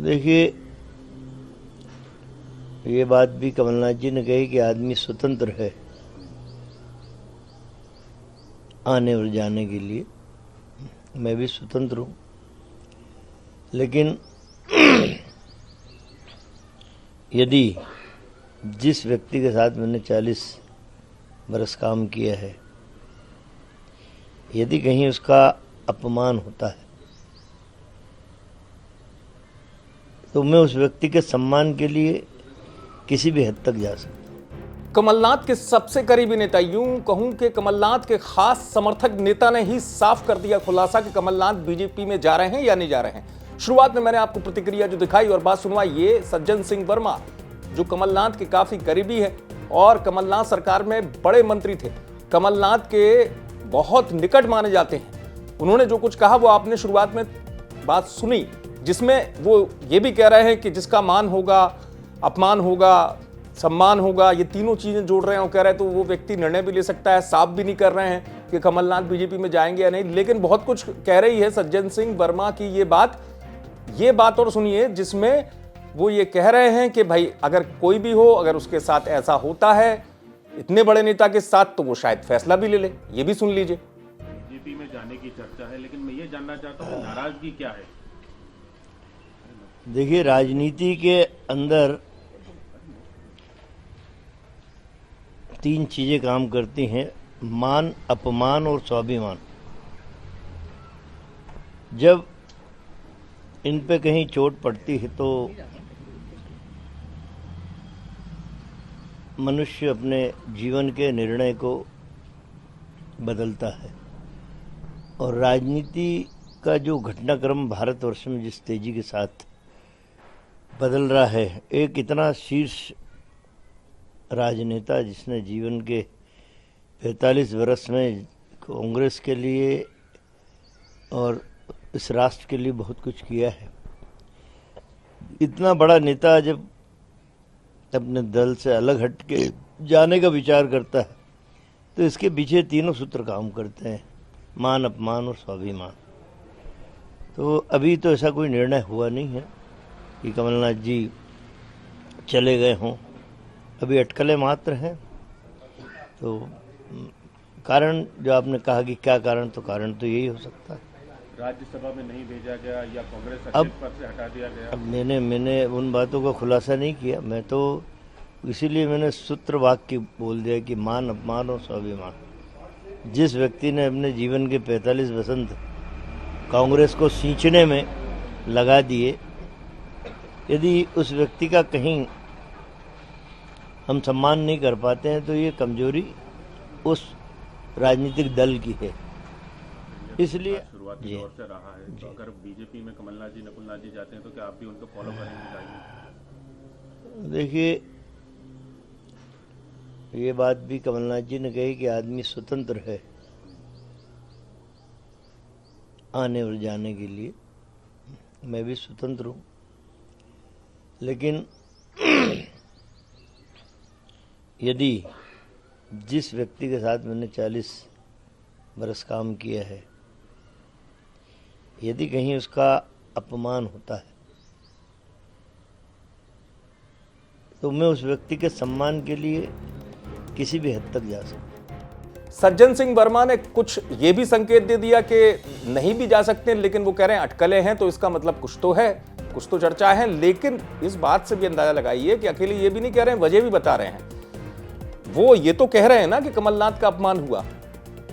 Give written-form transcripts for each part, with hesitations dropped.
देखिए, ये बात भी कमलनाथ जी ने कही कि आदमी स्वतंत्र है आने और जाने के लिए। मैं भी स्वतंत्र हूँ, लेकिन यदि जिस व्यक्ति के साथ मैंने 40 बरस काम किया है, यदि कहीं उसका अपमान होता है तो मैं उस व्यक्ति के सम्मान के लिए किसी भी हद तक जा सकता हूं। कमलनाथ के सबसे करीबी नेता, यूं कहूं कि कमलनाथ के खास समर्थक नेता ने ही साफ कर दिया खुलासा कि कमलनाथ बीजेपी में जा रहे हैं या नहीं जा रहे हैं। शुरुआत में मैंने आपको प्रतिक्रिया जो दिखाई और बात सुनवाई, ये सज्जन सिंह वर्मा जो कमलनाथ के काफी करीबी है और कमलनाथ सरकार में बड़े मंत्री थे, कमलनाथ के बहुत निकट माने जाते हैं। उन्होंने जो कुछ कहा वो आपने शुरुआत में बात सुनी, जिसमें वो ये भी कह रहे हैं कि जिसका मान होगा, अपमान होगा, सम्मान होगा, ये तीनों चीजें जोड़ रहे हैं और कह रहे हैं तो वो व्यक्ति निर्णय भी ले सकता है। साफ भी नहीं कर रहे हैं कि कमलनाथ बीजेपी में जाएंगे या नहीं, लेकिन बहुत कुछ कह रही है सज्जन सिंह वर्मा की ये बात और सुनिए, जिसमें वो ये कह रहे हैं कि भाई अगर कोई भी हो, अगर उसके साथ ऐसा होता है इतने बड़े नेता के साथ, तो वो शायद फैसला भी ले ले। ये भी सुन लीजिए। बीजेपी में जाने की चर्चा है, लेकिन मैं ये जानना चाहता हूँ नाराजगी क्या है? देखिए, राजनीति के अंदर 3 चीजें काम करती हैं: मान, अपमान और स्वाभिमान। जब इन पे कहीं चोट पड़ती है तो मनुष्य अपने जीवन के निर्णय को बदलता है। और राजनीति का जो घटनाक्रम भारतवर्ष में जिस तेजी के साथ बदल रहा है, एक इतना शीर्ष राजनेता जिसने जीवन के 45 वर्ष में कांग्रेस के लिए और इस राष्ट्र के लिए बहुत कुछ किया है, इतना बड़ा नेता जब अपने दल से अलग हट के जाने का विचार करता है तो इसके पीछे तीनों सूत्र काम करते हैं: मान, अपमान और स्वाभिमान। तो अभी तो ऐसा कोई निर्णय हुआ नहीं है कि कमलनाथ जी चले गए हों, अभी अटकलें मात्र हैं। तो कारण जो आपने कहा कि क्या कारण, तो कारण तो यही हो सकता है। राज्यसभा में नहीं भेजा गया या कांग्रेस अब अध्यक्ष पद से हटा दिया गया? अब मैंने उन बातों का खुलासा नहीं किया। मैं तो इसीलिए मैंने सूत्र वाक्य बोल दिया कि मान, अपमान और स्वाभिमान। जिस व्यक्ति ने अपने जीवन के 45 वसंत कांग्रेस को सींचने में लगा दिए, यदि उस व्यक्ति का कहीं हम सम्मान नहीं कर पाते हैं तो ये कमजोरी उस राजनीतिक दल की है। इसलिए शुरुआती दौर से रहा है, तो अगर बीजेपी में कमलनाथ जी, नकुलनाथ जी जाते हैं तो क्या आप भी उनको फॉलो करेंगे? देखिए, ये बात भी कमलनाथ जी ने कही कि आदमी स्वतंत्र है आने और जाने के लिए। मैं भी स्वतंत्र हूँ, लेकिन यदि जिस व्यक्ति के साथ मैंने 40 बरस काम किया है, यदि कहीं उसका अपमान होता है तो मैं उस व्यक्ति के सम्मान के लिए किसी भी हद तक जा सकता हूं। सज्जन सिंह वर्मा ने कुछ ये भी संकेत दे दिया कि नहीं भी जा सकते, लेकिन वो कह रहे हैं अटकलें हैं, तो इसका मतलब कुछ तो है, कुछ तो चर्चा है। लेकिन इस बात से भी अंदाजा लगाइए कि अकेले ये भी नहीं कह रहे हैं, वजह भी बता रहे हैं। वो ये तो कह रहे हैं ना कि कमलनाथ का अपमान हुआ,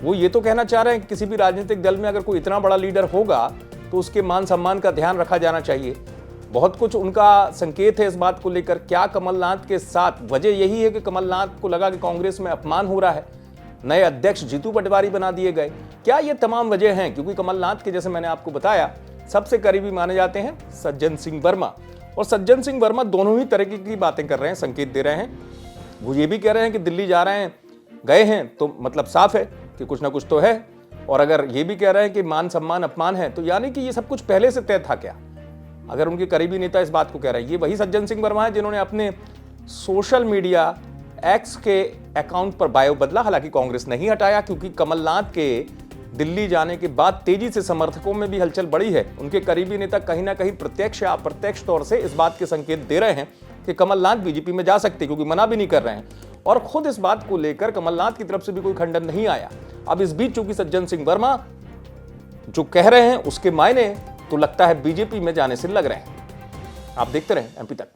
वो ये तो कहना चाह रहे हैं कि किसी भी राजनीतिक दल में अगर कोई इतना बड़ा लीडर होगा तो उसके मान सम्मान का ध्यान रखा जाना चाहिए। बहुत कुछ उनका संकेत है इस बात को लेकर। क्या कमलनाथ के साथ वजह यही है कि कमलनाथ को लगा कि कांग्रेस में अपमान हो रहा है, नए अध्यक्ष जीतू पटवारी बना दिए गए? क्या ये तमाम वजह हैं? क्योंकि कमलनाथ के, जैसे मैंने आपको बताया, सबसे करीबी माने जाते हैं सज्जन सिंह वर्मा, और सज्जन सिंह वर्मा दोनों ही तरीके की बातें कर रहे हैं, संकेत दे रहे हैं। वो ये भी कह रहे हैं कि दिल्ली जा रहे हैं, गए हैं, तो मतलब साफ है कि कुछ ना कुछ तो है। और अगर ये भी कह रहे हैं कि मान, सम्मान, अपमान है, तो यानी कि ये सब कुछ पहले से तय था क्या? अगर उनके करीबी नेता इस बात को कह रहे हैं। ये वही सज्जन सिंह वर्मा है जिन्होंने अपने सोशल मीडिया एक्स के अकाउंट पर बायो बदला। हालांकि कांग्रेस नहीं हटाया, क्योंकि कमलनाथ के दिल्ली जाने के बाद तेजी से समर्थकों में भी हलचल बढ़ी है। उनके करीबी नेता कहीं ना कहीं प्रत्यक्ष या अप्रत्यक्ष तौर से इस बात के संकेत दे रहे हैं कि कमलनाथ बीजेपी में जा सकते, क्योंकि मना भी नहीं कर रहे हैं। और खुद इस बात को लेकर कमलनाथ की तरफ से भी कोई खंडन नहीं आया। अब इस बीच चूंकि सज्जन सिंह वर्मा जो कह रहे हैं उसके मायने तो लगता है बीजेपी में जाने से लग रहे हैं। आप देखते रहें MP तक।